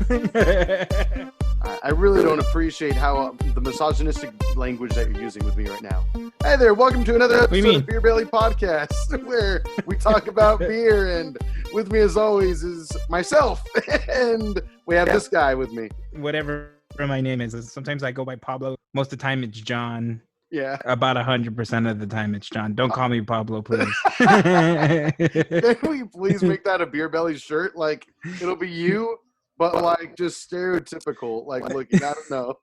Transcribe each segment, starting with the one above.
I really don't appreciate how the misogynistic language that you're using with me right now. Hey there, welcome to another episode of Beer Belly Podcast, where we talk about beer, and with me as always is myself, and we have this guy with me. Whatever my name is. Sometimes I go by Pablo. Most of the time it's John. Yeah. About 100% of the time it's John. Don't call me Pablo, please. Can we please make that a Beer Belly shirt? Like, it'll be you, but like just stereotypical, like looking, I don't know.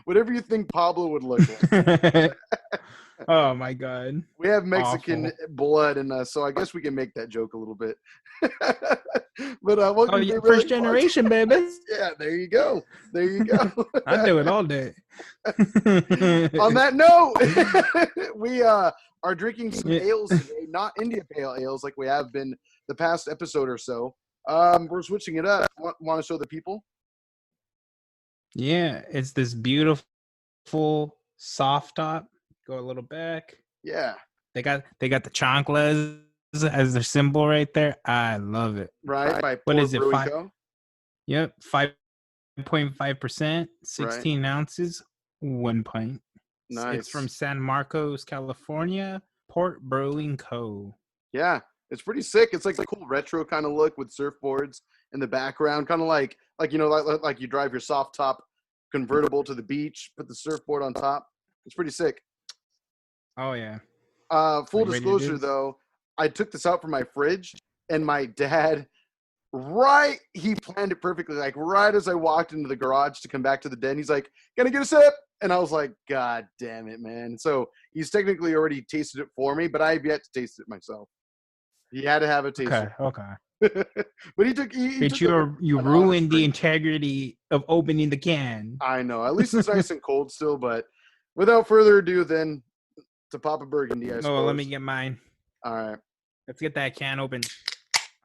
Whatever you think Pablo would look like. Oh my God. We have Mexican blood in us, so I guess we can make that joke a little bit. But welcome to first generation, baby. Yeah, there you go. There you go. I do it all day. On that note, we are drinking some ales today, not India Pale Ales like we have been the past episode or so. We're switching it up. Want to show the people? Yeah, it's this beautiful soft top. Go a little back. Yeah. They got the chanclas as their symbol right there. I love it. Right. By what is it? Yep. 5.5%, 16 ounces, 1 pint. Nice. It's from San Marcos, California, Port Brewing Co. Yeah. It's pretty sick. It's like a cool retro kind of look with surfboards in the background, kind of like you drive your soft top convertible to the beach, put the surfboard on top. It's pretty sick. Oh yeah. Full disclosure though, I took this out from my fridge, and my dad, he planned it perfectly. Like right as I walked into the garage to come back to the den, he's like, "Gonna get a sip?" And I was like, "God damn it, man!" So he's technically already tasted it for me, but I have yet to taste it myself. He had to have a taste. Okay. But he took. You ruined the integrity of opening the can. I know. At least it's nice and cold still. But without further ado, then to Papa Burgundy. I suppose. Oh, let me get mine. All right. Let's get that can open.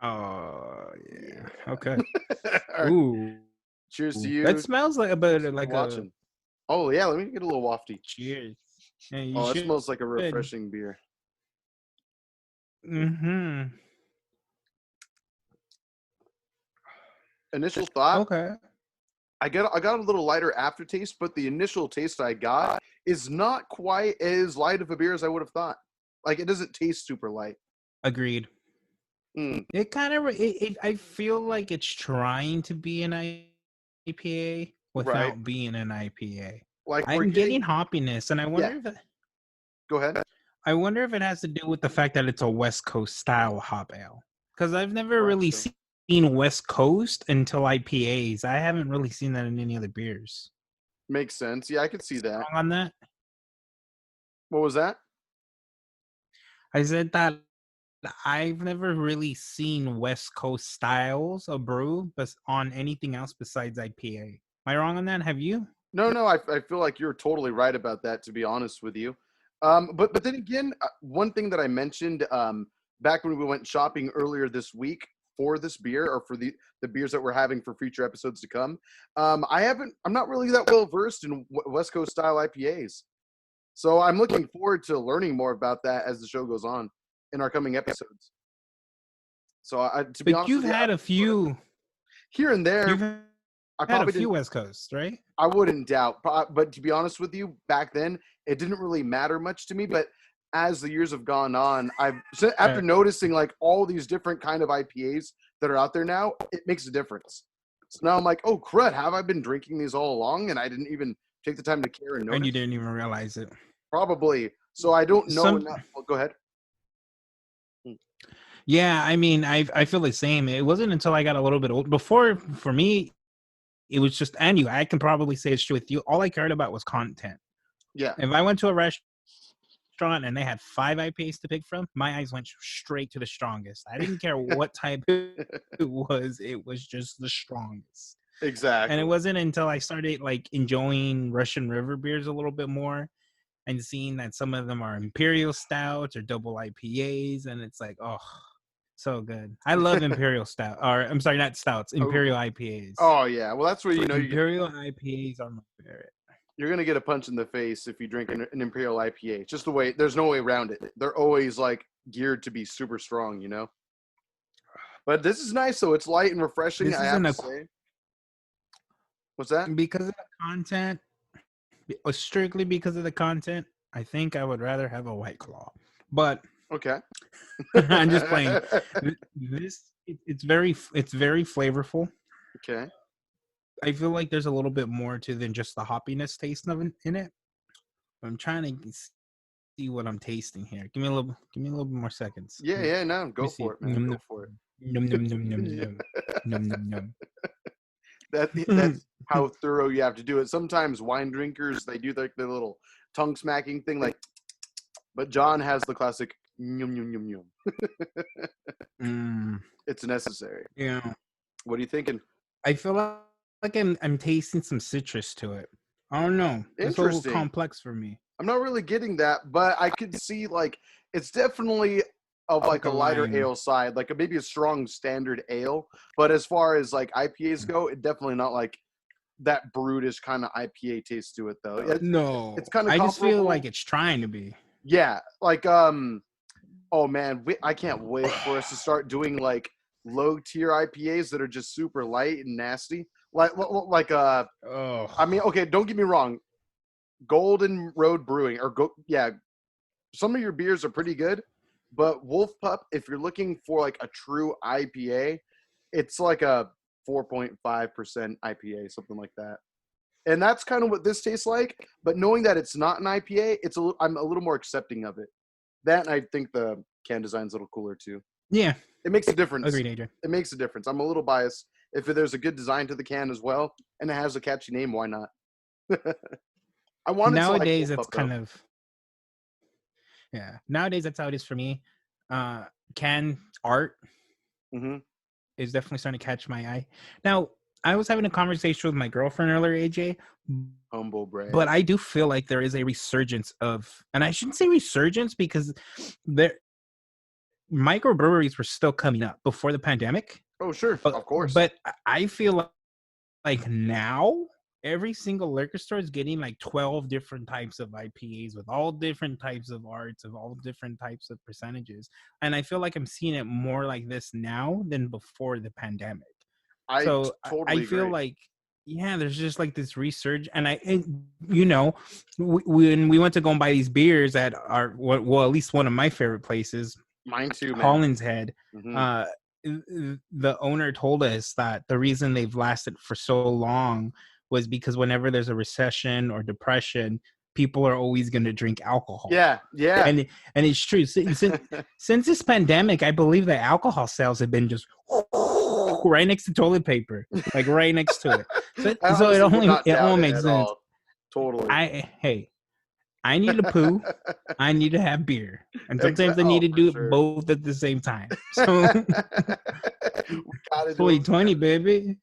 Oh yeah. Okay. Right. Ooh. Cheers to you. That smells like a bit like watching. Oh yeah, let me get a little wafty. Cheers. Yeah, it smells like a refreshing beer. Mm-hmm. Initial thought. Okay. I got a little lighter aftertaste, but the initial taste I got is not quite as light of a beer as I would have thought. Like, it doesn't taste super light. Agreed. It kind of I feel like it's trying to be an IPA without being an IPA. Like, I'm getting hoppiness, and I wonder if go ahead. I wonder if it has to do with the fact that it's a West Coast style hop ale, because I've never really seen West Coast until IPAs. I haven't really seen that in any other beers. Makes sense. Yeah, I could see that. Wrong on that? What was that? I said that I've never really seen West Coast styles of brew but on anything else besides IPA. Am I wrong on that? Have you? No, I feel like you're totally right about that, to be honest with you. But then again, one thing that I mentioned back when we went shopping earlier this week for this beer, or for the beers that we're having for future episodes to come, I'm not really that well versed in West Coast style IPAs. So I'm looking forward to learning more about that as the show goes on in our coming episodes. So to be honest, you've had a few here and there. You've had a few West Coast, right? I wouldn't doubt, but to be honest with you, back then it didn't really matter much to me. But as the years have gone on, after noticing like all these different kind of IPAs that are out there now, it makes a difference. So now I'm like, oh crud, have I been drinking these all along and I didn't even take the time to care and notice? And you didn't even realize it. Probably. So I don't know enough. Well, go ahead. Yeah, I mean, I feel the same. It wasn't until I got a little bit old. Before, for me, it was just, and I can probably say it's true with you, all I cared about was content. Yeah. If I went to a restaurant and they had 5 IPAs to pick from, my eyes went straight to the strongest. I didn't care what type it was just the strongest. Exactly. And it wasn't until I started like enjoying Russian River beers a little bit more and seeing that some of them are imperial stouts or double IPAs, and it's like, oh, so good. I love imperial stout, or I'm sorry, not stouts, imperial IPAs. Oh yeah, well that's where you know imperial IPAs are my favorite. You're gonna get a punch in the face if you drink an imperial IPA. Just the way, there's no way around it. They're always like geared to be super strong, you know. But this is nice, so it's light and refreshing. I have to say. What's that? Because of the content, strictly because of the content, I think I would rather have a White Claw. But Okay. I'm just playing. It's very flavorful. Okay. I feel like there's a little bit more to than just the hoppiness taste of it in it. I'm trying to see what I'm tasting here. Give me a little bit more seconds. Yeah, yeah, no, Let go me see. for it, man. Go for it. Num num num num num num num num. That's how thorough you have to do it. Sometimes wine drinkers, they do like the little tongue smacking thing, like. But John has the classic yum yum yum yum. It's necessary. Yeah, What are you thinking? I feel like I'm tasting some citrus to it. I don't know. It's a little Interesting. complex for me. I'm not really getting that, but I could see like it's definitely of like a lighter Alkaline. ale side, like maybe a strong standard ale. But as far as like IPAs go, it definitely not like that brutish kind of IPA taste to it though. No, It's kind of I just feel like comparable. it's trying to be. Yeah, like oh man, I can't wait for us to start doing like low tier IPAs that are just super light and nasty. Like I mean, Oh, okay, don't get me wrong. Golden Road Brewing yeah, some of your beers are pretty good, but Wolf Pup, if you're looking for like a true IPA, it's like a 4.5% IPA, something like that. And that's kind of what this tastes like. But knowing that it's not an IPA, I'm a little more accepting of it. That and I think the can design's a little cooler too. yeah. It makes a difference. Agreed, Adrian. It makes a difference. I'm a little biased. If there's a good design to the can as well, and it has a catchy name, why not? I wanted to like Nowadays, Wolf it's Pup though. kind of Nowadays, that's how it is for me. Can art Hmm. is definitely starting to catch my eye. Now, I was having a conversation with my girlfriend earlier, AJ, Humble brag. but I do feel like there is a resurgence of, and I shouldn't say resurgence because there microbreweries were still coming up before the pandemic, Oh sure, but of course. I feel like now every single liquor store is getting like 12 different types of IPAs with all different types of arts of all different types of percentages. And I feel like I'm seeing it more like this now than before the pandemic. So I Totally feel agree. like, yeah, there's just like this research. And you know, when we went to go and buy these beers at well, at least one of my favorite places, Mine too, man. Holland's Head, Hmm. uh, the owner told us that the reason they've lasted for so long was because whenever there's a recession or depression, people are always going to drink alcohol. Yeah, yeah. And it's true. Since this pandemic, I believe that alcohol sales have been just right next to toilet paper, like right next to it. I So honestly would not it all doubt it makes at sense. all. Totally. I need to poo. I need to have beer, and sometimes I need to For do it sure. both at the same time. So We gotta do 2020, baby.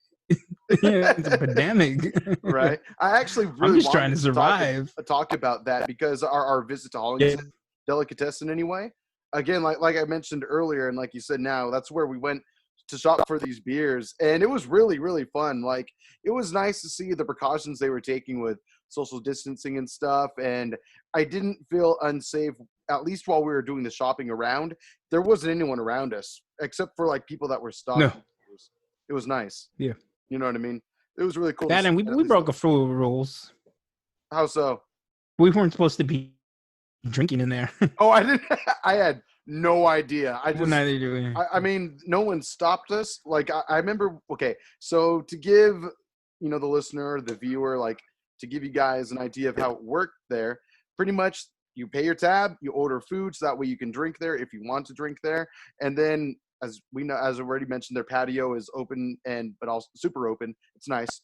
It's a pandemic. right. I actually I'm really just trying to wanted to survive. talk about that because our visit to Yeah. Hollington Delicatessen anyway. Again, like I mentioned earlier, and like you said now, that's where we went to shop for these beers, and it was really really fun. Like it was nice to see the precautions they were taking with social distancing and stuff, and I didn't feel unsafe. At least while we were doing the shopping around, there wasn't anyone around us except for like people that were No. stocking. It was nice. Yeah. You know what I mean? It was really cool to That see and that at we least. broke a few rules. How so? We weren't supposed to be drinking in there. Oh, I didn't. I had no idea. Well, neither do we. I mean, no one stopped us. Like, I remember. Okay, so to give, the listener, the viewer, like, to give you guys an idea of how it worked there, pretty much you pay your tab, you order food, so that way you can drink there if you want to drink there, and then as we know, as already mentioned, their patio is open but also super open. It's nice,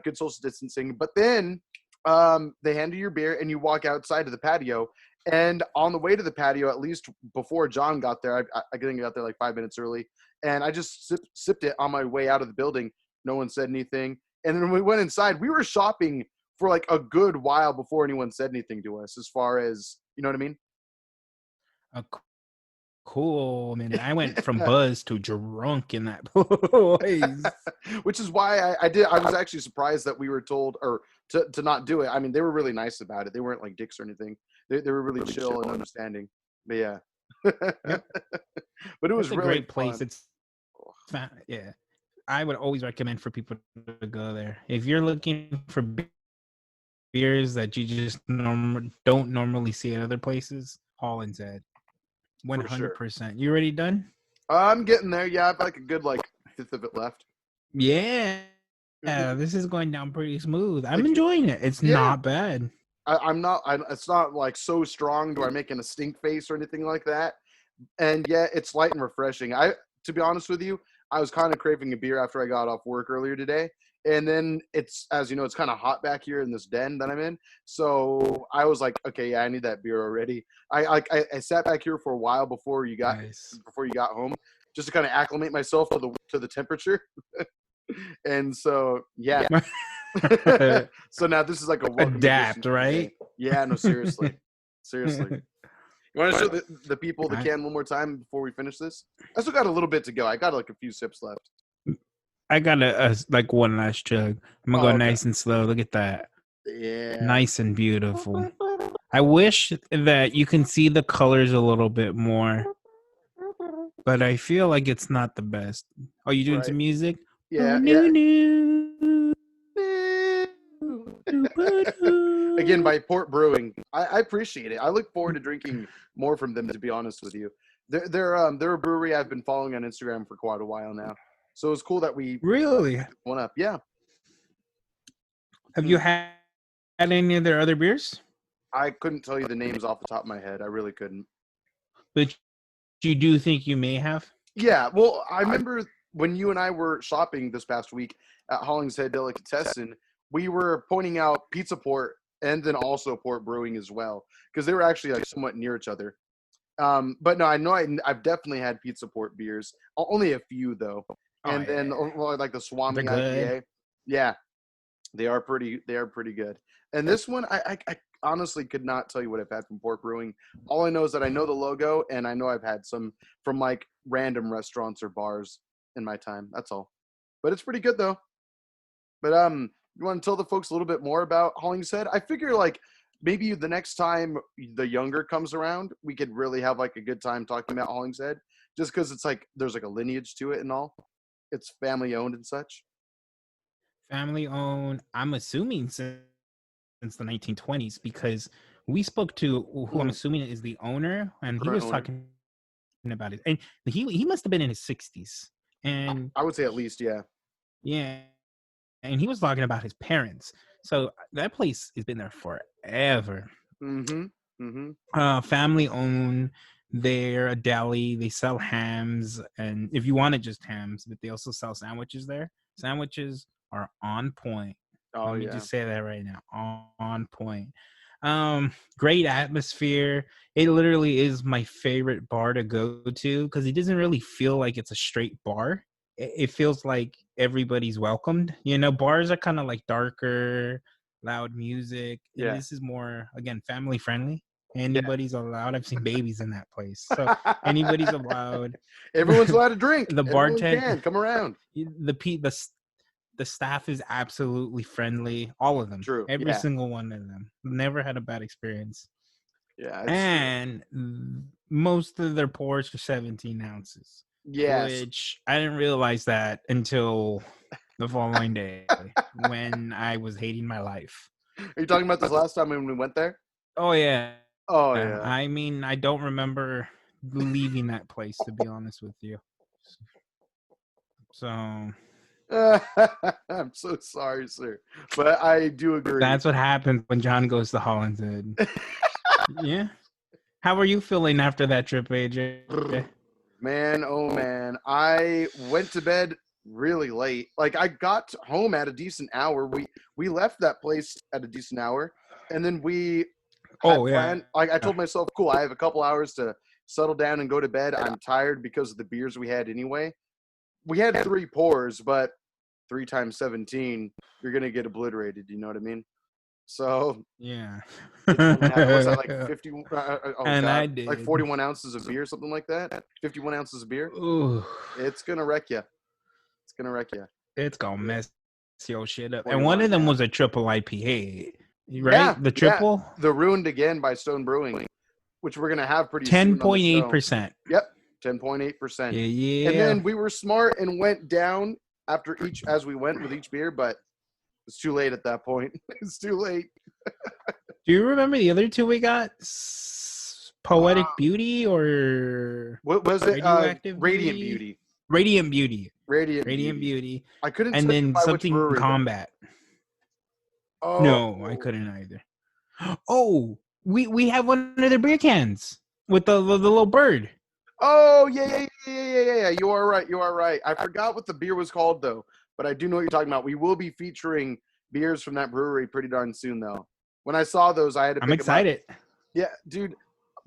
good social distancing. But then they hand you your beer and you walk outside to the patio. And on the way to the patio, at least before John got there, I think I got there like 5 minutes early, and I just sipped it on my way out of the building. No one said anything. And then when we went inside, we were shopping for like a good while before anyone said anything to us, as far as, you know what I mean? A cool minute. I went from buzz to drunk in that place. Which is why I was actually surprised that we were told or to not do it. I mean, they were really nice about it. They weren't like dicks or anything. They were really chill and understanding. But yeah. Yep. But it was It's a really great place. fun. It's yeah. I would always recommend for people to go there. If you're looking for beers that you just don't normally see at other places, Holland's Head, For sure. 100%. You already done? I'm getting there. Yeah, I've like a good like fifth of it left. Yeah. Yeah, Mhm. this is going down pretty smooth. I'm Like, enjoying it. It's yeah, not bad. I'm not. It's not like so strong. Do I making a stink face or anything like that? And yeah, it's light and refreshing. To be honest with you, I was kind of craving a beer after I got off work earlier today. And then it's, as you know, it's kind of hot back here in this den that I'm in. So I was like, okay, yeah, I need that beer already. I sat back here for a while before you got Nice. home, just to kind of acclimate myself to the temperature. And so yeah. So now this is like a welcome addition Adapt, to the day. right? Yeah, no, seriously. Seriously. You want to show the people the can one more time before we finish this? I still got a little bit to go. I got like a few sips left. I got a like one last chug. I'm gonna go okay. nice and slow. Look at that. Yeah. Nice and beautiful. I wish that you can see the colors a little bit more, but I feel like it's not the best. Oh, you doing Right. some music? Yeah, oh, yeah. New. Again, by Port Brewing. I appreciate it. I look forward to drinking more from them, to be honest with you. They're a brewery I've been following on Instagram for quite a while now. So it's cool that we Really? went up. Yeah. Have you had any of their other beers? I couldn't tell you the names off the top of my head. I really couldn't. But you do think you may have? Yeah. Well, I remember when you and I were shopping this past week at Hollingshead Delicatessen, we were pointing out Pizza Port and then also Port Brewing as well, because they were actually like somewhat near each other. But no, I know I've definitely had Pizza Port beers. Only a few though. And then like the Swami IPA. Yeah, they are pretty good. And this one, I honestly could not tell you what I've had from Port Brewing. All I know is that I know the logo, and I know I've had some from like random restaurants or bars in my time. That's all. But it's pretty good though. But you want to tell the folks a little bit more about Hollingshead? I figure like maybe the next time the younger comes around, we could really have like a good time talking about Hollingshead, just because it's like there's like a lineage to it and all. It's family owned and such. Family owned. I'm assuming since the 1920s, because we spoke to who I'm assuming is the owner, and he was talking about it, and he must have been in his 60s, and I would say at least, yeah. And he was talking about his parents. So that place has been there forever. Family owned. They're a deli. They sell hams, and if you wanted just hams, but they also sell sandwiches there. Sandwiches are on point. Oh, Let me just say that right now. On point. Great atmosphere. It literally is my favorite bar to go to, because it doesn't really feel like it's a straight bar. It feels like everybody's welcomed. You know, bars are kind of like darker, loud music. And this is more, again, family friendly. Anybody's allowed. I've seen babies in that place. So anybody's allowed. Everyone's allowed to drink. The bartender come around. The staff is absolutely friendly. All of them. True. Every single one of them. Never had a bad experience. Yeah. And most of their pours are 17 ounces. Yes. Which I didn't realize that until the following day when I was hating my life. Are you talking about this last time when we went there? Oh, yeah. Oh, yeah. I mean, I don't remember leaving that place, to be honest with you. So I'm so sorry, sir. But I do agree. That's what happens when John goes to Hollingshead. Yeah. How are you feeling after that trip, AJ? Man, oh man. I went to bed really late. Like I got home at a decent hour. We left that place at a decent hour, and then we planned, like I told myself, cool, I have a couple hours to settle down and go to bed. I'm tired because of the beers we had anyway. We had 3 pours, but 3 times 17, you're gonna get obliterated. You know what I mean? So yeah, was that like 50? I did like 41 ounces of beer, something like that. 51 ounces of beer. Ooh. It's gonna wreck you. It's gonna wreck you. It's gonna mess your shit up. And one of them was a triple IPA, right? Yeah, the triple, the Ruined Again by Stone Brewing, which we're gonna have pretty 10.8%. Yep, 10.8%. Yeah. And then we were smart and went down after each as we went with each beer, but it's too late at that point. It's too late. Do you remember the other two we got? Poetic Beauty or What was it? Radioactive Radiant Beauty? Beauty. Radiant Beauty. Radiant Radiant Beauty. Beauty. I couldn't And then specify which something brewery. Combat. Oh No, I couldn't either. Oh, we have one of their beer cans with the little bird. Oh yeah. You are right. You are right. I forgot what the beer was called though, but I do know what you're talking about. We will be featuring beers from that brewery pretty darn soon though. When I saw those, I had to. I'm excited. Yeah, dude.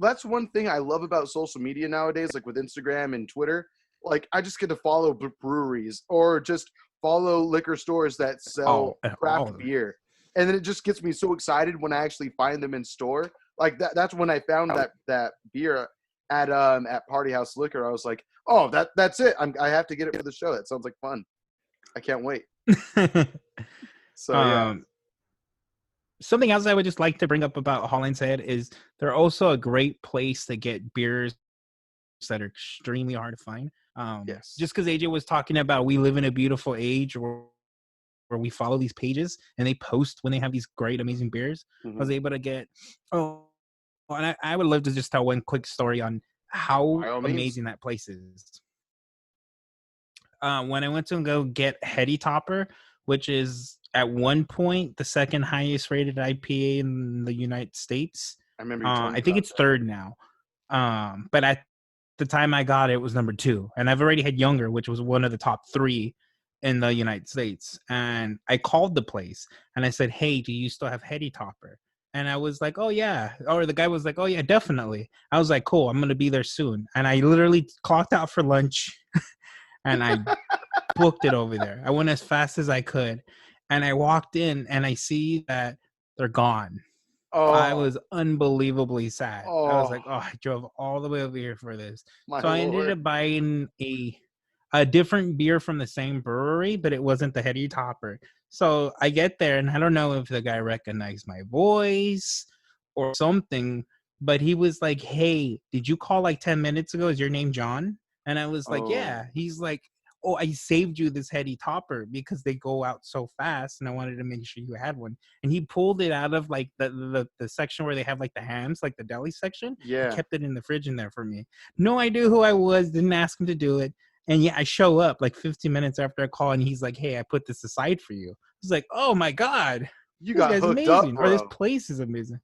That's one thing I love about social media nowadays, like with Instagram and Twitter. Like, I just get to follow breweries or just follow liquor stores that sell craft beer. And then it just gets me so excited when I actually find them in store. Like, that's when I found that beer at Party House Liquor. I was like, oh, that's it. I have to get it for the show. That sounds like fun. I can't wait. So, yeah. Something else I would just like to bring up about Holland's Head is they're also a great place to get beers that are extremely hard to find. Yes. Just because AJ was talking about we live in a beautiful age where we follow these pages and they post when they have these great, amazing beers. I was able to get, and I would love to just tell one quick story on how amazing that place is. When I went to go get Heady Topper, which is at one point the second highest rated IPA in the United States. I remember. I think it's third now. But at the time I got it, it was number 2, and I've already had Younger, which was one of the top 3 in the United States. And I called the place and I said, "Hey, do you still have Heady Topper?" And I was like, "Oh yeah," or the guy was like, "Oh yeah, definitely." I was like, "Cool, I'm gonna be there soon." And I literally clocked out for lunch, and I booked it over there. I went as fast as I could. And I walked in and I see that they're gone. Oh. I was unbelievably sad. I was like, oh, I drove all the way over here for this. I ended up buying a different beer from the same brewery, but it wasn't the Heady Topper. So I get there and I don't know if the guy recognized my voice or something, but he was like, "Hey, did you call like 10 minutes ago? Is your name John?" And I was like, "Yeah." He's like, "Oh, I saved you this Heady Topper because they go out so fast, and I wanted to make sure you had one." And he pulled it out of like the section where they have like the hams, like the deli section. Yeah. He kept it in the fridge in there for me. No idea who I was. Didn't ask him to do it. And yeah, I show up like 15 minutes after I call, and he's like, "Hey, I put this aside for you." I was like, "Oh my god, you this got guy's hooked amazing!" up, bro. Or this place is amazing.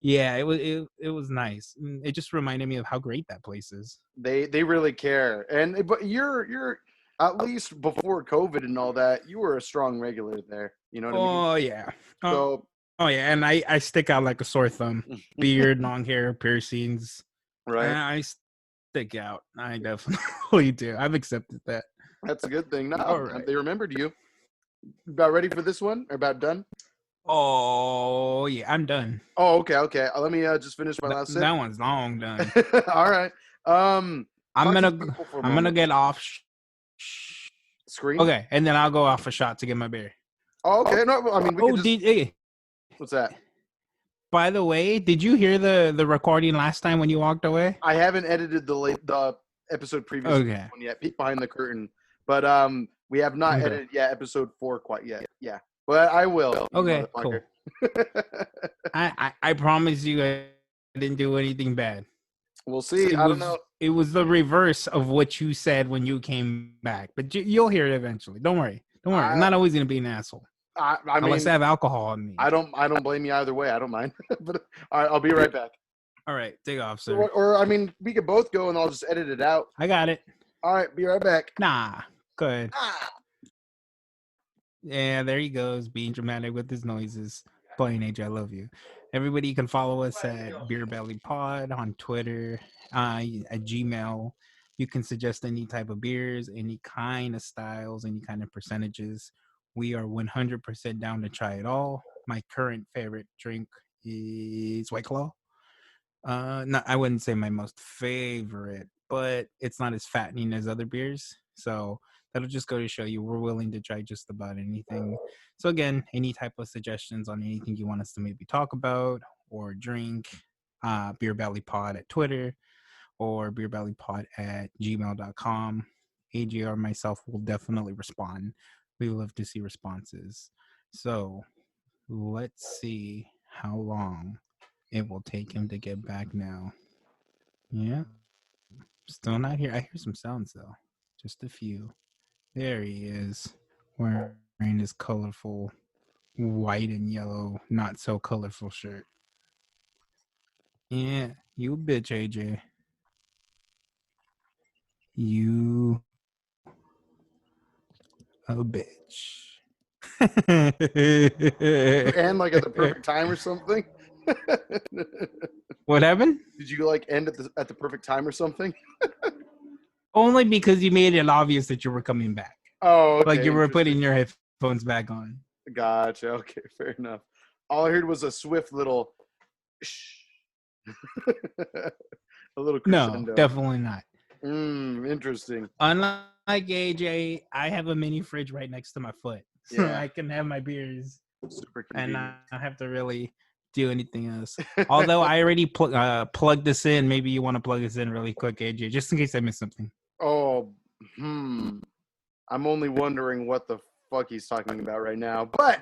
Yeah, it was nice. It just reminded me of how great that place is. They really care, and but you're at least before COVID and all that, you were a strong regular there. You know what I mean? Oh yeah. So. Oh yeah, and I stick out like a sore thumb. Beard, long hair, piercings. Right. I stick out. I definitely do. I've accepted that. That's a good thing. No, they remembered you. About ready for this one? Or about done? Oh yeah, I'm done. Oh, okay. Let me just finish my last sip. That one's long done. All right. I'm gonna get off screen. Okay, and then I'll go off a shot to get my beer. Oh, okay. No, I mean, DJ. What's that? By the way, did you hear the recording last time when you walked away? I haven't edited the episode previous one yet. Peek behind the curtain, but we have not edited episode 4 quite yet. Yeah, but I will. Okay, cool. I promise you, I didn't do anything bad. We'll see. I don't know. It was the reverse of what you said when you came back, but you'll hear it eventually. Don't worry. I'm not always gonna be an asshole. I mean, unless I have alcohol on me. I don't blame you either way. I don't mind. But all right, I'll be right back. All right, take off, sir. Or I mean, we could both go and I'll just edit it out. I got it. All right, be right back. Nah, good. Yeah, there he goes, being dramatic with his noises. Playing AJ, I love you. Everybody, you can follow us at Beer Belly Pod on Twitter, at Gmail. You can suggest any type of beers, any kind of styles, any kind of percentages. We are 100% down to try it all. My current favorite drink is White Claw. I wouldn't say my most favorite, but it's not as fattening as other beers. So that'll just go to show you we're willing to try just about anything. So again, any type of suggestions on anything you want us to maybe talk about or drink, Beer Belly Pod at Twitter or beerbellypod@gmail.com. AJ or myself will definitely respond. We love to see responses. So let's see how long it will take him to get back now. Yeah, still not here. I hear some sounds though, just a few. There he is, wearing his colorful white and yellow, not so colorful shirt. Yeah, you bitch, AJ. You a bitch. And like at the perfect time or something. What happened? Did you like end at the perfect time or something? Only because you made it obvious that you were coming back. Oh, okay. Like you were putting your headphones back on. Gotcha. Okay, fair enough. All I heard was a swift little shh. A little crescendo. No, definitely not. Interesting. Unlike AJ, I have a mini fridge right next to my foot. So I can have my beers. Super and convenient. not have to really do anything else. Although I already plugged this in. Maybe you want to plug this in really quick, AJ, just in case I missed something. Oh, I'm only wondering what the fuck he's talking about right now. But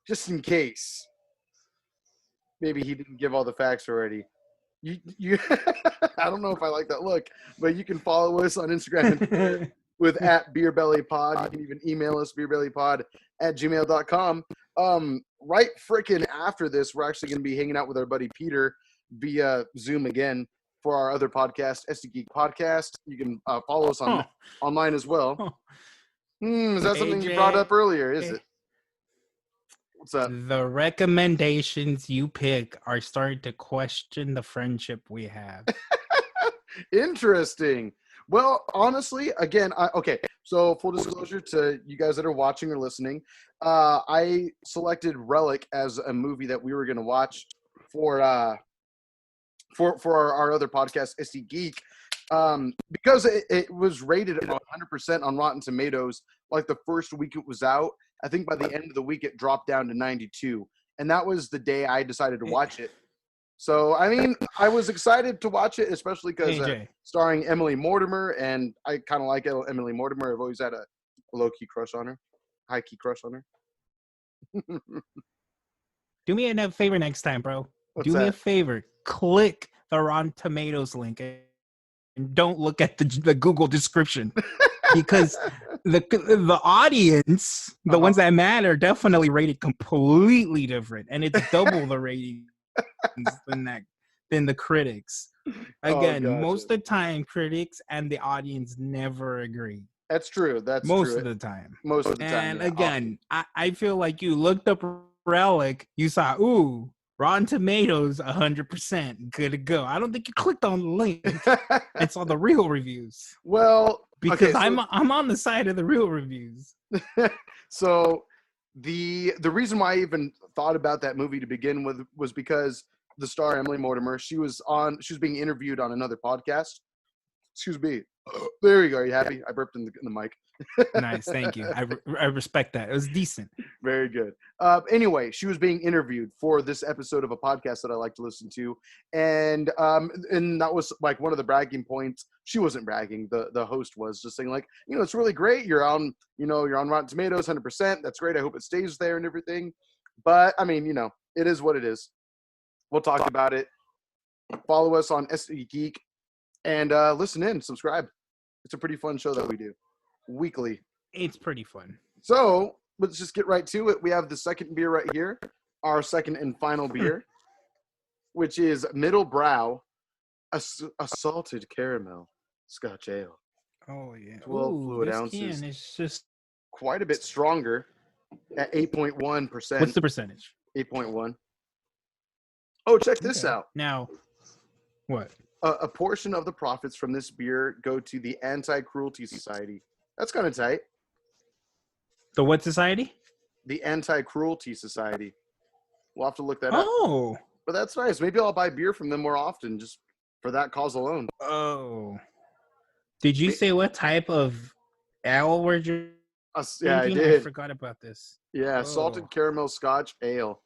just in case, maybe he didn't give all the facts already. You I don't know if I like that look, but you can follow us on Instagram and Twitter with @BeerBellyPod. You can even email us beerbellypod@gmail.com. Right freaking after this, we're actually going to be hanging out with our buddy Peter via Zoom again for our other podcast, SD Geek Podcast. You can follow us on online as well. Is that something you brought up earlier? Is it? What's up? The recommendations you pick are starting to question the friendship we have. Interesting. Well, honestly, again, okay. So full disclosure to you guys that are watching or listening, I selected Relic as a movie that we were going to watch for our other podcast, SD Geek, because it was rated at 100% on Rotten Tomatoes. Like the first week it was out, I think by the end of the week it dropped down to 92, and that was the day I decided to watch it. So, I mean, I was excited to watch it, especially because starring Emily Mortimer, and I kind of like Emily Mortimer. I've always had a low-key crush on her, high-key crush on her. Do me a favor next time, bro. What's me a favor. Click the Rotten Tomatoes link and don't look at the Google description because the audience, the ones that matter, definitely rated completely different, and it's double the rating than the critics. Again, most of the time, critics and the audience never agree. That's true. That's most of the time. Most of the time. And again, I feel like you looked up Relic, you saw, Rotten Tomatoes 100%, good to go. I don't think you clicked on the link and saw the real reviews. Well, because I'm on the side of the real reviews. So the reason why I even thought about that movie to begin with was because the star Emily Mortimer, she was being interviewed on another podcast. Excuse me. There you go. Are you happy? I burped in the mic. Nice, thank you. I respect that. It was decent. Very good. Anyway, she was being interviewed for this episode of a podcast that I like to listen to, and that was like one of the bragging points. She wasn't bragging. The host was just saying like, it's really great. You're on Rotten Tomatoes, 100%. That's great. I hope it stays there and everything. But I mean, it is what it is. We'll talk about it. Follow us on SD Geek and listen in, subscribe. It's a pretty fun show that we do weekly. It's pretty fun. So let's just get right to it. We have the second beer right here, our second and final beer, which is Middle Brow, a salted caramel Scotch ale. Oh yeah, 12 fluid ounces. It's just quite a bit stronger at 8.1%. What's the percentage? 8.1. Oh, check this out. Now, what? A portion of the profits from this beer go to the Anti-Cruelty Society. That's kind of tight. The what society? The Anti-Cruelty Society. We'll have to look that up. Oh. But that's nice. Maybe I'll buy beer from them more often just for that cause alone. Oh. Did you say what type of ale were you yeah, I did. I forgot about this. Yeah, salted caramel Scotch ale.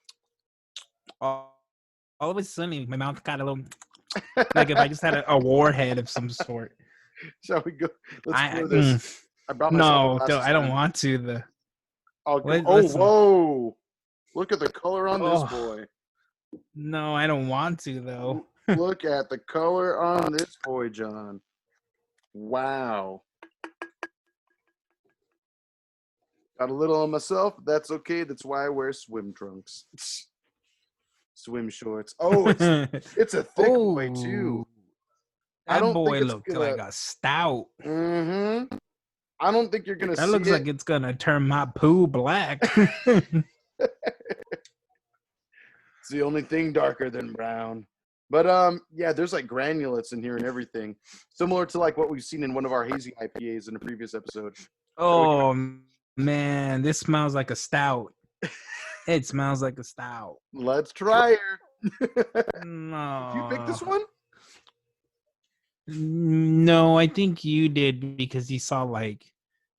All of a sudden, my mouth got a little... like if I just had a warhead of some sort. Shall we go? Let's I pour this. I brought my shot no, glass this I don't time. want to. Oh, Listen. whoa! Look at the color on this Oh. boy. No, I don't want to though. Look at the color on this boy, John. Wow. Got a little on myself. That's okay. That's why I wear swim trunks. Swim shorts. Oh, it's a thick boy too. I That don't boy think it's looked gonna. like a stout. Mm-hmm. I don't think you're gonna That see looks it. like it's gonna turn my poo black. It's the only thing darker than brown. But yeah, there's like granulates in here and everything, similar to like what we've seen in one of our hazy IPAs in a previous episode. Oh man, this smells like a stout. It smells like a stout. Let's try her. No. Did you pick this one? No, I think you did because you saw like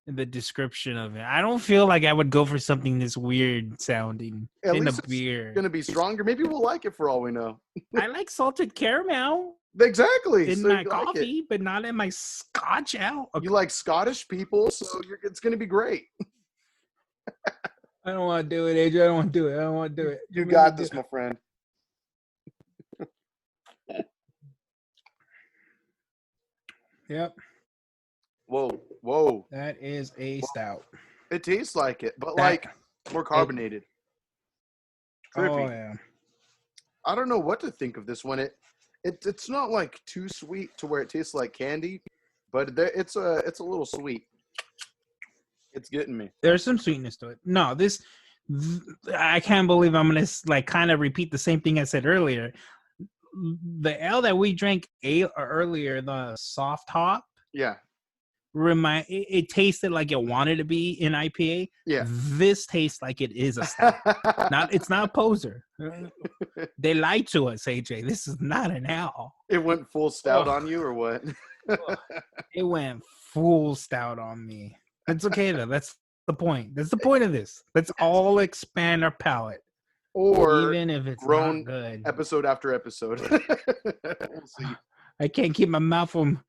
the description of it. I don't feel like I would go for something this weird sounding At in a least beer. It's gonna be stronger. Maybe we'll like it for all we know. I like salted caramel Exactly. in So my you coffee, but not in my Scotch ale. You like Scottish people, so it's gonna be great. I don't want to do it, AJ. I don't want to do it. I don't want to do it. You got this, my friend. Yep. Whoa. That is a stout. It tastes like it, but like more carbonated. Trippy. Oh yeah. I don't know what to think of this one. It's not like too sweet to where it tastes like candy, but it's a little sweet. It's getting me. There's some sweetness to it. No, I can't believe I'm gonna like kind of repeat the same thing I said earlier. The ale that we drank earlier, the soft hop, Yeah. it tasted like it wanted to be in IPA. Yeah. This tastes like it is a stout. It's not a poser. They lied to us, AJ. This is not an ale. It went full stout on you, or what? It went full stout on me. It's okay though. That's the point. That's the point of this. Let's all expand our palate. Or even if it's grown not good. Episode after episode. We'll see. I can't keep my mouth from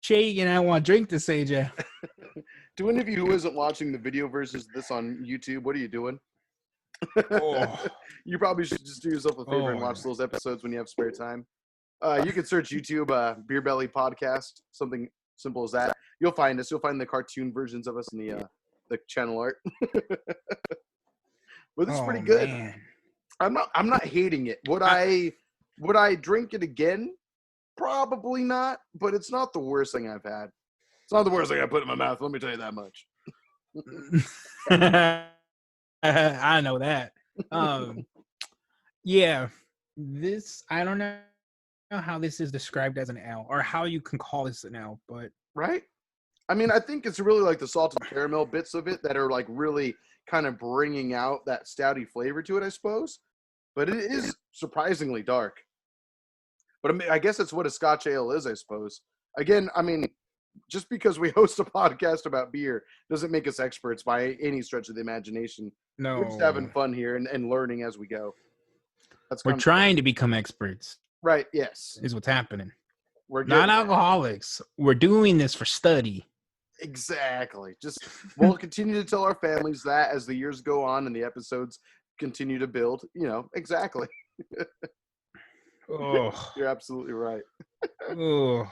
shaking. I want to drink this, AJ. To any of you who isn't watching the video versus this on YouTube, what are you doing? Oh. You probably should just do yourself a favor and watch those episodes when you have spare time. You can search YouTube, Beer Belly Podcast, something simple as that. You'll find us. You'll find the cartoon versions of us in the channel art. But this is pretty good. Man. I'm not hating it. Would I drink it again? Probably not, but it's not the worst thing I've had. It's not the worst thing I put in my mouth, let me tell you that much. I know that. Yeah. This, I don't know how this is described as an ale or how you can call this an ale, but right? I mean, I think it's really like the salted caramel bits of it that are like really kind of bringing out that stouty flavor to it, I suppose. But it is surprisingly dark. But I mean, I guess that's what a Scotch ale is, I suppose. Again, I mean, just because we host a podcast about beer doesn't make us experts by any stretch of the imagination. no. We're just having fun here and learning as we go. We're trying to become experts. Right, yes. Is what's happening. We're not alcoholics. We're doing this for study. Exactly. Just we'll continue to tell our families that as the years go on and the episodes continue to build. You know, exactly. Oh. You're absolutely right. Oh.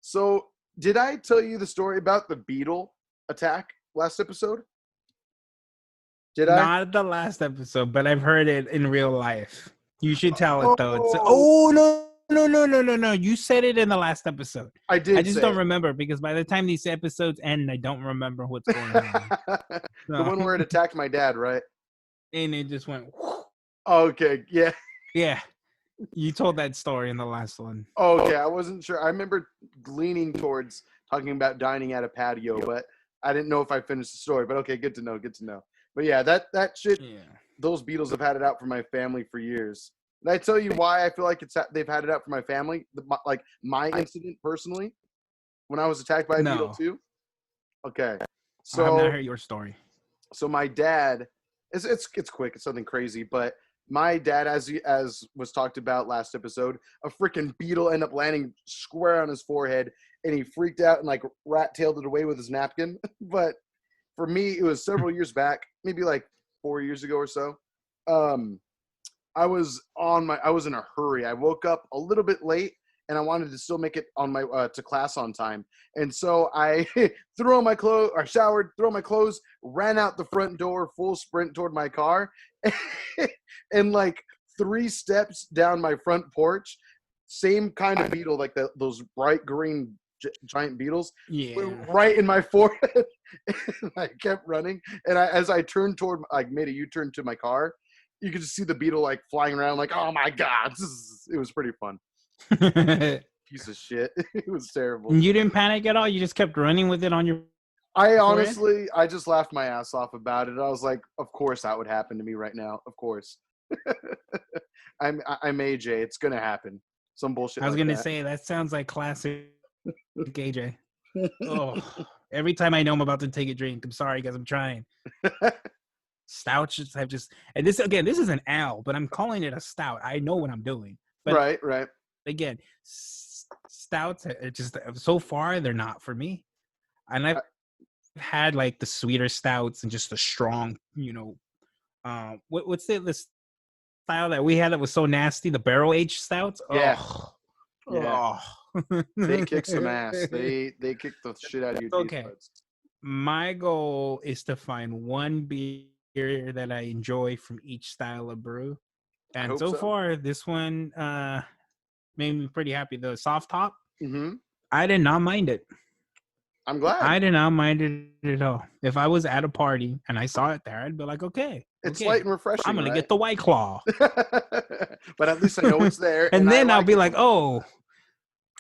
So, did I tell you the story about the beetle attack last episode? Did I? Not the last episode, but I've heard it in real life. You should tell it though. No. You said it in the last episode. I did. I just don't remember because by the time these episodes end, I don't remember what's going on. The one where it attacked my dad, right? And it just went. Okay. Yeah. Yeah. You told that story in the last one. Okay. I wasn't sure. I remember leaning towards talking about dining at a patio, but I didn't know if I finished the story. But okay, good to know. Good to know. But yeah, that shit. Yeah. Those beetles have had it out for my family for years. Did I tell you why I feel like they've had it out for my family? Like my incident personally, when I was attacked by a beetle too. Okay, so I have not heard your story. So my dad, it's quick. It's nothing crazy, but My dad, as was talked about last episode, a freaking beetle ended up landing square on his forehead, and he freaked out and like rat-tailed it away with his napkin. But for me, it was several years back, maybe like 4 years ago or so. I was in a hurry. I woke up a little bit late, and I wanted to still make it on my to class on time. And so I threw on my clothes, or showered, threw on my clothes, ran out the front door, full sprint toward my car, and like 3 steps down my front porch, same kind of beetle, like those bright green giant beetles, flew right in my forehead. And I kept running, and as I turned toward, like made a U-turn to my car, you could just see the beetle like flying around, like, oh my god, it was pretty fun. Piece of shit. It was terrible. You didn't panic at all? You just kept running with it on your I honestly, I just laughed my ass off about it. I was like, of course that would happen to me right now. Of course. I'm AJ. It's gonna happen. Some bullshit. I was like gonna that. say that sounds like classic AJ. Oh, every time I know I'm about to take a drink, I'm sorry guys, I'm trying. Stouts have just, and this is an ale, but I'm calling it a stout. I know what I'm doing. But Right. Again, stouts are just, so far they're not for me. And I've had like the sweeter stouts and just the strong, what's the style that we had that was so nasty, the barrel aged stouts? Yeah. Oh. Yeah. Oh. They kick some ass. They kick the shit out of you. Okay. My goal is to find one beer that I enjoy from each style of brew. And so far, this one made me pretty happy. The soft top, I did not mind it. I'm glad. I did not mind it at all. If I was at a party and I saw it there, I'd be like, okay. It's light and refreshing. I'm going to get the White Claw. But at least I know it's there. and then I'll be like, oh,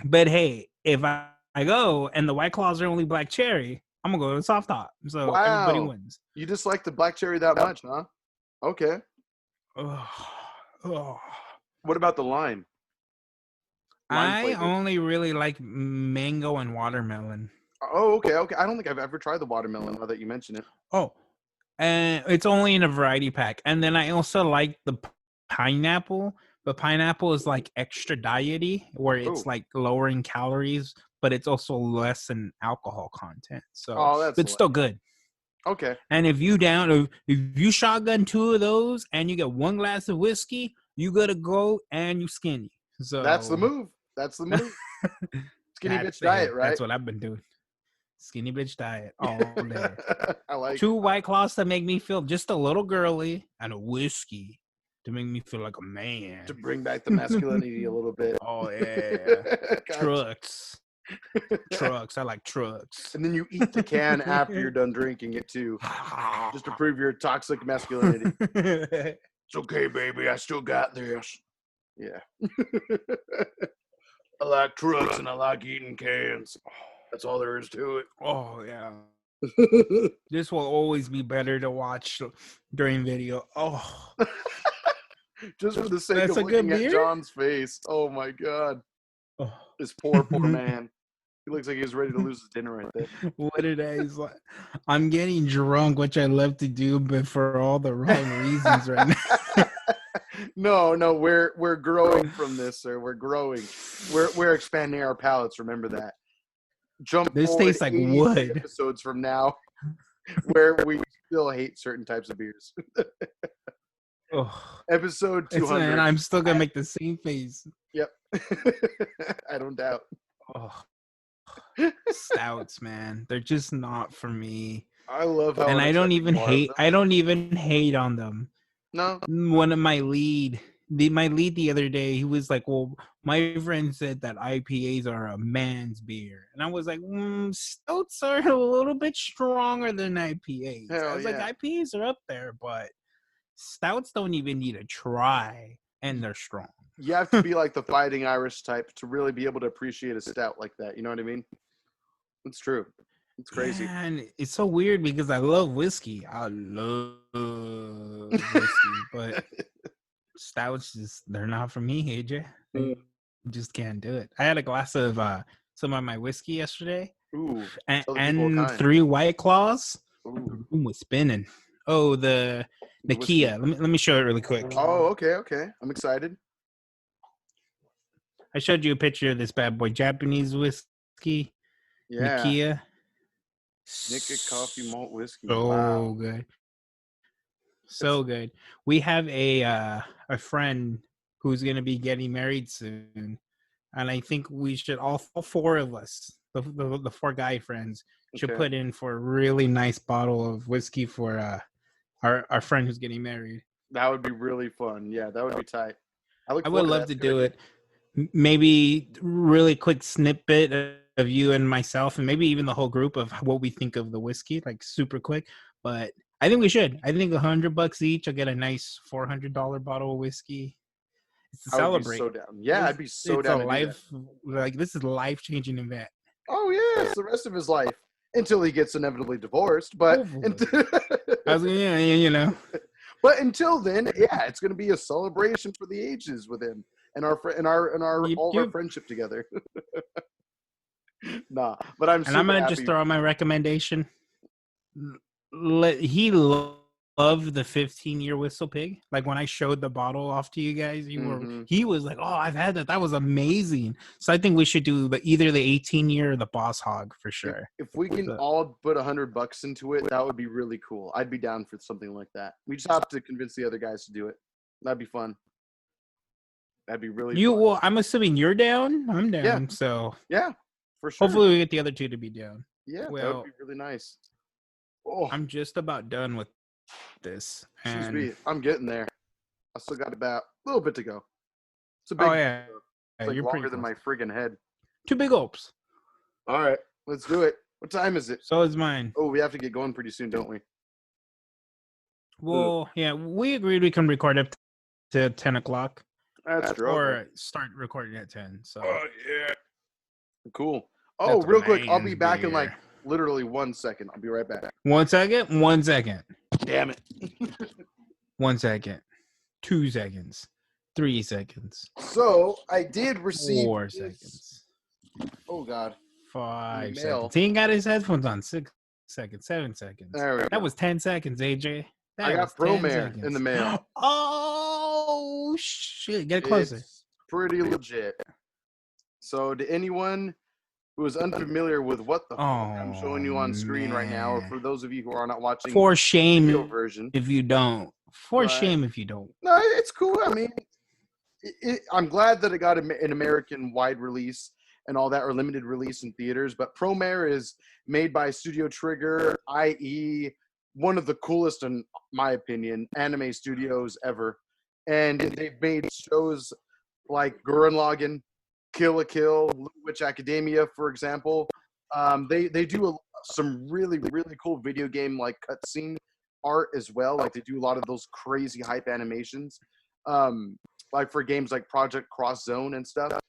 but hey, if I go and the White Claws are only black cherry, I'm going to go to the soft top. So everybody wins. You just like the black cherry that much, huh? Okay. What about the lime? I only really like mango and watermelon. Oh, okay. I don't think I've ever tried the watermelon now that you mention it. Oh, and it's only in a variety pack. And then I also like the pineapple, but pineapple is like extra diety, where it's like lower in calories, but it's also less in alcohol content. So it's still good. Okay. And if you shotgun 2 of those and you get 1 glass of whiskey, you gotta go and you skinny. So that's the move. Skinny bitch diet, right? That's what I've been doing. Skinny bitch diet all day. I like 2 White Claws to make me feel just a little girly, and a whiskey to make me feel like a man. To bring back the masculinity a little bit. Oh yeah. Trucks. I like trucks. And then you eat the can after you're done drinking it too, just to prove your toxic masculinity. It's okay, baby. I still got this. Yeah. I like trucks and I like eating cans. That's all there is to it. Oh yeah. This will always be better to watch during video. Oh. Just for the sake of looking at John's face. Oh my god. Oh. This poor man. He looks like he was ready to lose his dinner right there. What did I say? I'm getting drunk, which I love to do, but for all the wrong reasons right now. No, we're growing from this, sir. We're growing. We're expanding our palates. Remember that. This tastes like wood. Episodes from now, where we still hate certain types of beers. Episode 200. And I'm still gonna make the same face. Yep. I don't doubt. Oh. Stouts, man, they're just not for me. I love how, and I don't even hate on them. No. One of my lead the other day, he was like, well, my friend said that IPAs are a man's beer, and I was like, stouts are a little bit stronger than IPAs. I was like, IPAs are up there, but stouts don't even need a try, and they're strong. You have to be like the Fighting Irish type to really be able to appreciate a stout like that. You know what I mean? It's true. It's crazy. And it's so weird because I love whiskey. I love whiskey, but stouts they're not for me, AJ. I just can't do it. I had a glass of some of my whiskey yesterday. Ooh. And 3 White Claws. Ooh. The room was spinning. Oh, the The whiskey. Kia. Let me show it really quick. Oh, okay. I'm excited. I showed you a picture of this bad boy, Japanese whiskey. Yeah. Nikia. Nikka coffee malt whiskey. So Wow. good. So good. We have a friend who's gonna be getting married soon, and I think we should all four of us, the four guy friends, should Okay. put in for a really nice bottle of whiskey for our friend who's getting married. That would be really fun. Yeah, that would be tight. I look I forward would love that. to That's a good do idea. it. Maybe really quick snippet of you and myself, and maybe even the whole group of what we think of the whiskey, like super quick. But I think we should. I think $100 each. I'll get a nice $400 bottle of whiskey. It's to I would be celebrate. so down. Yeah, I'd be so It's down a to do that. life, like this is a life-changing event. Oh yeah, it's the rest of his life until he gets inevitably divorced. But I was, yeah, you know. but until then, yeah, it's going to be a celebration for the ages with him and our all of our friendship together. Nah, but I'm. And super I'm gonna happy. just throw out my recommendation. He loved the 15-year Whistle Pig. Like when I showed the bottle off to you guys, he was like, "Oh, I've had that. That was amazing." So I think we should do either the 18-year or the Boss Hog for sure. If we can all put $100 into it, that would be really cool. I'd be down for something like that. We just have to convince the other guys to do it. That'd be fun. That'd be really fun. Well, I'm assuming you're down. I'm down. Yeah. So yeah, for sure. Hopefully we get the other two to be down. Yeah, well, that would be really nice. Oh, I'm just about done with this. Excuse me, I'm getting there. I still got about a little bit to go. It's a big. Oh yeah, it's like you're longer than my friggin' head. 2 big gulps. All right, let's do it. What time is it? So is mine. Oh, we have to get going pretty soon, don't we? Well, yeah, we agreed we can record up to 10 o'clock. That's true. Or start recording at 10. So. Oh yeah. Cool. Oh, real quick, I'll be back in like literally 1 second. I'll be right back. 1 second. 1 second. Damn it. 1 second. 2 seconds. 3 seconds. So I did receive 4 seconds. Oh God. 5 seconds. He ain't got his headphones on. 6 seconds. 7 seconds. That was 10 seconds, AJ. I got Promare in the mail. Oh shit! Get closer. It's pretty legit. So to anyone who is unfamiliar with what the fuck I'm showing you on screen right now, or for those of you who are not watching, for shame the version, if you don't. For shame if you don't. No, it's cool. I mean, I'm glad that it got an American wide release and all that, or limited release in theaters. But Promare is made by Studio Trigger, i.e., one of the coolest, in my opinion, anime studios ever. And they've made shows like Gurren Lagann, Kill la Kill, Little Witch Academia, for example. They do some really, really cool video game like cutscene art as well. Like they do a lot of those crazy hype animations, like for games like Project Cross Zone and stuff.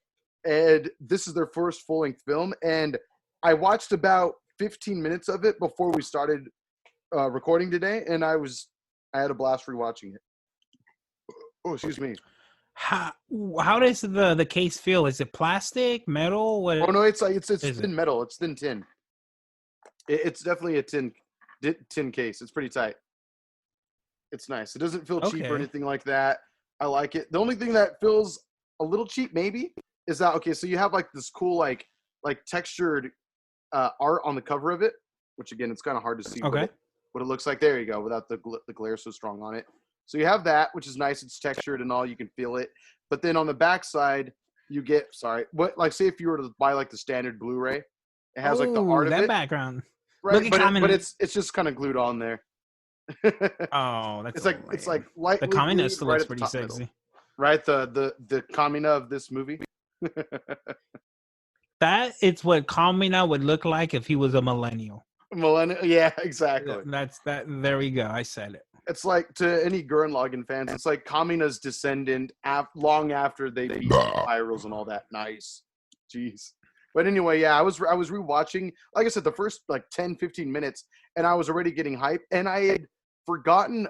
And this is their first full-length film. And I watched about 15 minutes of it before we started recording today, and I had a blast rewatching it. Oh, excuse me. How does the case feel? Is it plastic, metal? What? Oh no, it's thin metal. It's thin tin. It's definitely a tin case. It's pretty tight. It's nice. It doesn't feel cheap or anything like that. I like it. The only thing that feels a little cheap maybe is that so you have like this cool like textured art on the cover of it, which again it's kind of hard to see what it looks like. There you go, without the glare so strong on it. So you have that, which is nice. It's textured and all. You can feel it. But then on the back side, you get say if you were to buy like the standard Blu-ray, it has like the art of that it. background. Right, but it's just kind of glued on there. Oh, that's it's like lightly. The Kamina still looks pretty sexy. Middle. Right, the Kamina of this movie. That it's what Kamina would look like if he was a millennial. Millennial, yeah, exactly. That's that. There we go. I said it. It's like, to any Gurren Lagann fans, it's like Kamina's descendant long after they beat Spirals and all that. Nice. Jeez. But anyway, yeah, I was rewatching, like I said, the first 10, 15 minutes, and I was already getting hyped, and I had forgotten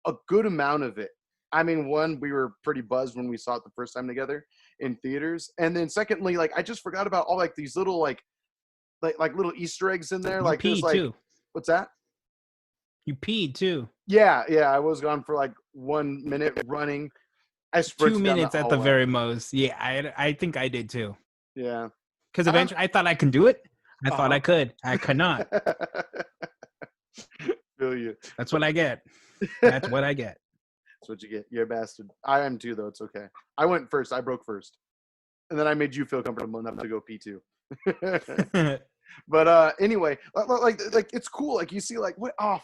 a good amount of it. I mean, one, we were pretty buzzed when we saw it the first time together in theaters, and then secondly, I just forgot about all these little like little Easter eggs in there. You peed too. What's that? You peed too. Yeah, I was gone for like 1 minute running. I 2 sprinted down minutes the at the hallway. very most. Yeah, I think I did too. Yeah. Because Um, eventually I thought I can do it. I thought uh-huh. I could. I could not. Feel you. That's what I get. That's That's what I get. what you get. You're a bastard. I am too, though. It's okay. I went first. I broke first. And then I made you feel comfortable enough to go pee too. But anyway, like it's cool. Like you see, like what? Oh,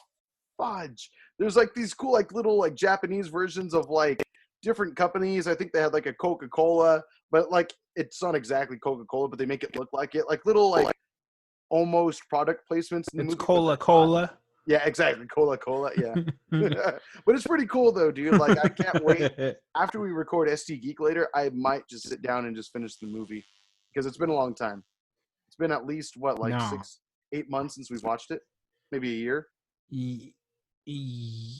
fudge! There's like these cool, like little, like Japanese versions of like different companies. I think they had like a Coca-Cola, but like it's not exactly Coca-Cola, but they make it look like it. Like little, like almost product placements in the It's movie. But Cola they're not. Cola. Yeah, exactly. Cola. Yeah. But it's pretty cool though, dude. Like I can't wait. After we record SD Geek later, I might just sit down and just finish the movie because it's been a long time. It's been at least what, like No. 6-8 months since we've watched it, maybe a year. Ye- ye-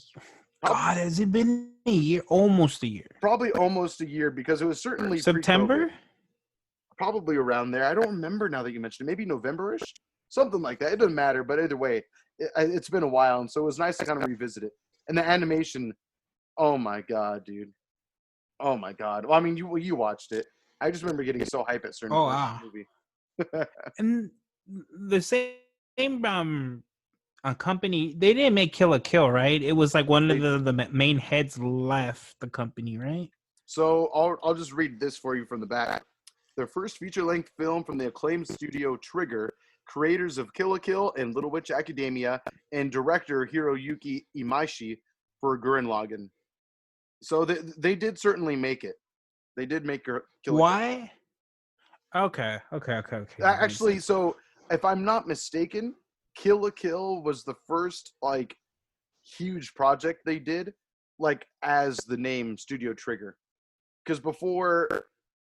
God, has it been a year? Almost a year. Probably almost a year because it was certainly September? pre-COVID. Probably around there. I don't remember now that you mentioned it. Maybe November-ish, something like that. It doesn't matter, but either way, it's been a while, and so it was nice to kind of revisit it. And the animation, oh my god, dude, oh my god. Well, I mean, you watched it. I just remember getting so hype at certain Oh, parts wow. of the movie. And the same company, they didn't make Kill la Kill, right? It was like one of the main heads left the company, right? So I'll just read this for you from the back. Their first feature-length film from the acclaimed studio Trigger, creators of Kill la Kill and Little Witch Academia, and director Hiroyuki Imaishi for Gurren Lagann. So they did certainly make it. They did make Kill la Kill. Why? Okay. Actually, so if I'm not mistaken, Kill la Kill was the first like huge project they did, like as the name Studio Trigger. Because before,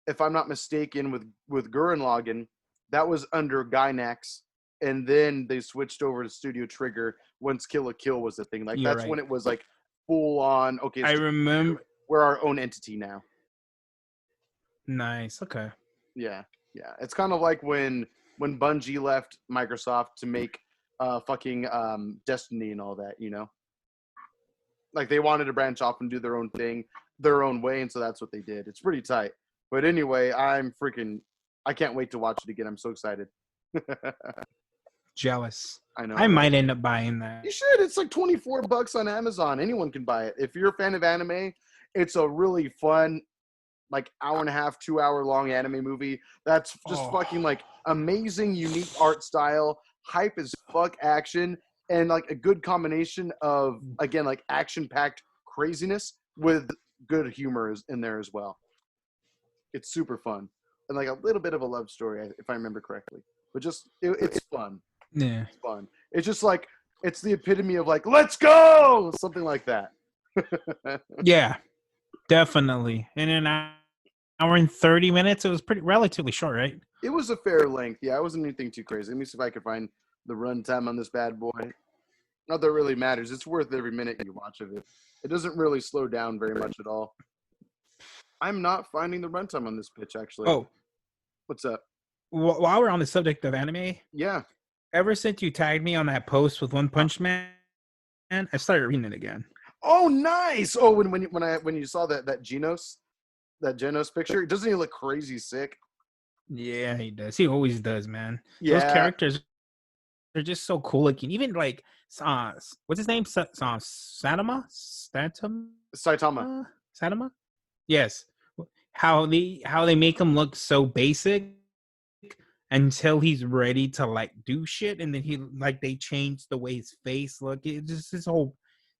if I'm not mistaken, with Gurren Lagann, that was under Gainax, and then they switched over to Studio Trigger once Kill la Kill was a thing. Like You're that's right. when it was like full on. Okay, I remember. we're our own entity now. Nice. Okay. Yeah. It's kind of like when Bungie left Microsoft to make fucking Destiny and all that. You know, like they wanted to branch off and do their own thing, their own way, and so that's what they did. It's pretty tight. But anyway, I can't wait to watch it again. I'm so excited. Jealous. I know. I might end up buying that. You should. It's like $24 on Amazon. Anyone can buy it. If you're a fan of anime, it's a really fun, like hour and a half, 2 hour long anime movie. That's just fucking like amazing, unique art style, hype as fuck action, and like a good combination of, again, like action packed craziness with good humor in there as well. It's super fun. And like a little bit of a love story, if I remember correctly. But just, it's fun. Yeah. It's fun. It's just like, it's the epitome of like, let's go! Something like that. Yeah, definitely. In an hour and 30 minutes, it was relatively short, right? It was a fair length. Yeah, it wasn't anything too crazy. Let me see if I can find the runtime on this bad boy. Not that it really matters. It's worth every minute you watch of it. It doesn't really slow down very much at all. I'm not finding the runtime on this pitch, actually. Oh. What's up? While we're on the subject of anime, yeah. Ever since you tagged me on that post with One Punch Man, I started reading it again. Oh, nice! Oh, when you saw that Genos picture, doesn't he look crazy sick? Yeah, he does. He always does, man. Yeah. Those characters are just so cool looking. Even like, what's his name? Saitama? Saitama? Yes. How they make him look so basic until he's ready to like do shit, and then they change the way his face look. It just, his whole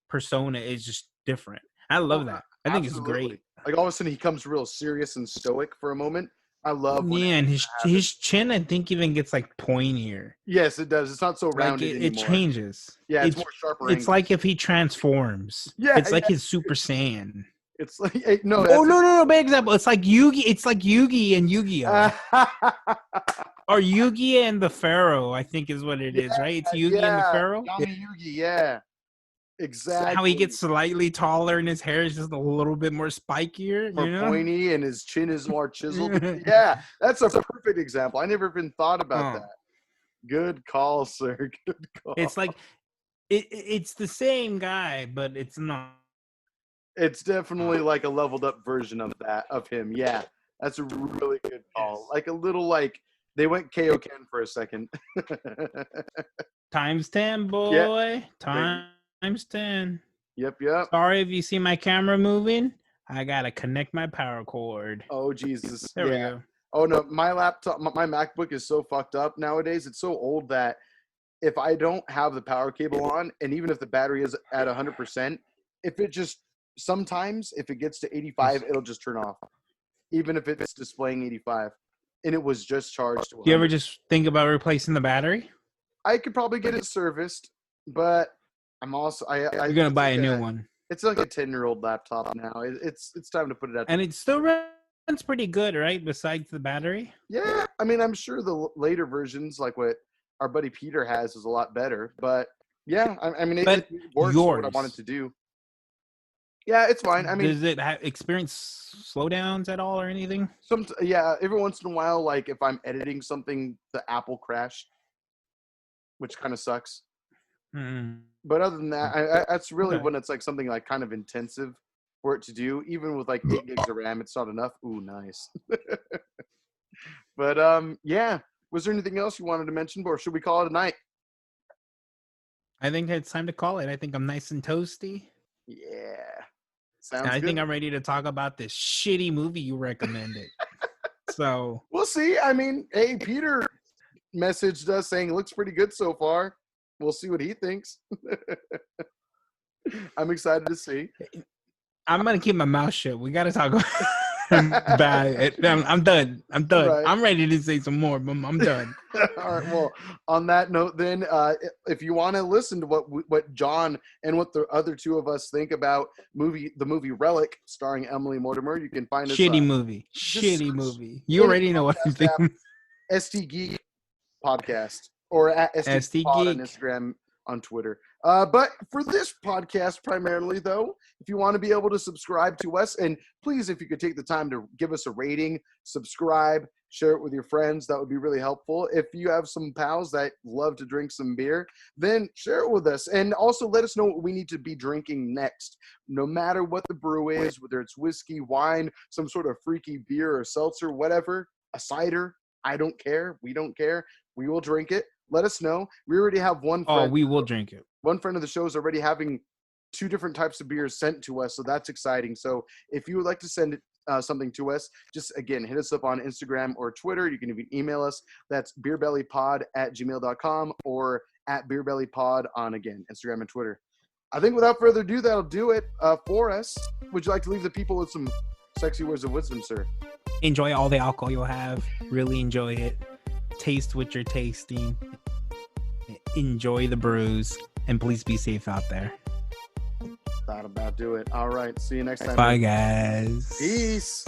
persona is just different. I love that. I think it's great. Like all of a sudden he comes real serious and stoic for a moment. I love when and his chin I think even gets like pointier. Yes, it does. It's not so rounded anymore. It changes. Yeah, it's more sharper. It's like if he transforms. Yeah, it's like his Super Saiyan. It's like no. No! Bad example. It's like Yugi. It's like Yugi and Yu-Gi-Oh. Or Yugi and the Pharaoh, I think is what it is, right? It's Yugi and the Pharaoh. Yugi, yeah. Exactly. So how he gets slightly taller and his hair is just a little bit more spikier, more pointy, and his chin is more chiseled. Yeah, that's a perfect example. I never even thought about that. Good call, sir. Good call. It's like It's the same guy, but it's not. It's definitely like a leveled up version of him. Yeah, that's a really good call. Yes. Like a little like they went Kaioken for a second. Times 10, Yeah. boy. Times 10. Yep. Yep. Sorry if you see my camera moving. I gotta connect my power cord. Oh Jesus. There we Yeah. go. Oh no, my laptop, my MacBook is so fucked up nowadays. It's so old that if I don't have the power cable on, and even if the battery is at 100%, if it just sometimes if it gets to 85, it'll just turn off, even if it's displaying 85, and it was just charged to 100. Do you ever just think about replacing the battery? I could probably get it serviced, but I'm also You're gonna buy a new one, It's like a 10-year-old laptop now. It's time to put it out. and it still runs pretty good, right? Besides the battery. Yeah, I mean, I'm sure the later versions, like what our buddy Peter has, is a lot better. But yeah, I mean, But it works for what I yours. wanted to do. Yeah, it's fine. I mean, Does it experience slowdowns at all or anything? yeah, every once in a while, like if I'm editing something, the Apple crashed, which kind of sucks. Mm. But other than that, that's really Okay. when it's like something like kind of intensive for it to do. Even with like 8 gigs of RAM, it's not enough. Ooh, nice. But yeah. Was there anything else you wanted to mention, or should we call it a night? I think it's time to call it. I think I'm nice and toasty. Yeah. Sounds And I good. think I'm ready to talk about this shitty movie you recommended. So We'll see. I mean, hey, Peter messaged us saying it looks pretty good so far. We'll see what he thinks. I'm excited to see. I'm gonna keep my mouth shut. We gotta talk about it. I'm done. I'm done. Right. I'm ready to say some more, but I'm done. All right. Well, on that note, then, if you want to listen to what John and what the other two of us think about the movie Relic, starring Emily Mortimer, you can find us. Shitty movie. Shitty movie. You already know what I'm thinking. ST Geek Podcast or at ST ST Pod on Geek. Instagram, on Twitter. But for this podcast primarily, though, if you want to be able to subscribe to us, and please, if you could take the time to give us a rating, subscribe, share it with your friends, that would be really helpful. If you have some pals that love to drink some beer, then share it with us. And also let us know what we need to be drinking next. No matter what the brew is, whether it's whiskey, wine, some sort of freaky beer or seltzer, whatever, a cider, I don't care. We don't care. We will drink it. Let us know. We already have one friend. Oh, we will drink it. One friend of the show is already having 2 different types of beers sent to us, so that's exciting. So if you would like to send something to us, just, again, hit us up on Instagram or Twitter. You can even email us. That's beerbellypod@gmail.com or at beerbellypod on, again, Instagram and Twitter. I think without further ado, that'll do it for us. Would you like to leave the people with some sexy words of wisdom, sir? Enjoy all the alcohol you'll have. Really enjoy it. Taste what you're tasting. Enjoy the brews. And please be safe out there. That'll about do it. All right. See you next time. Bye, guys. Peace.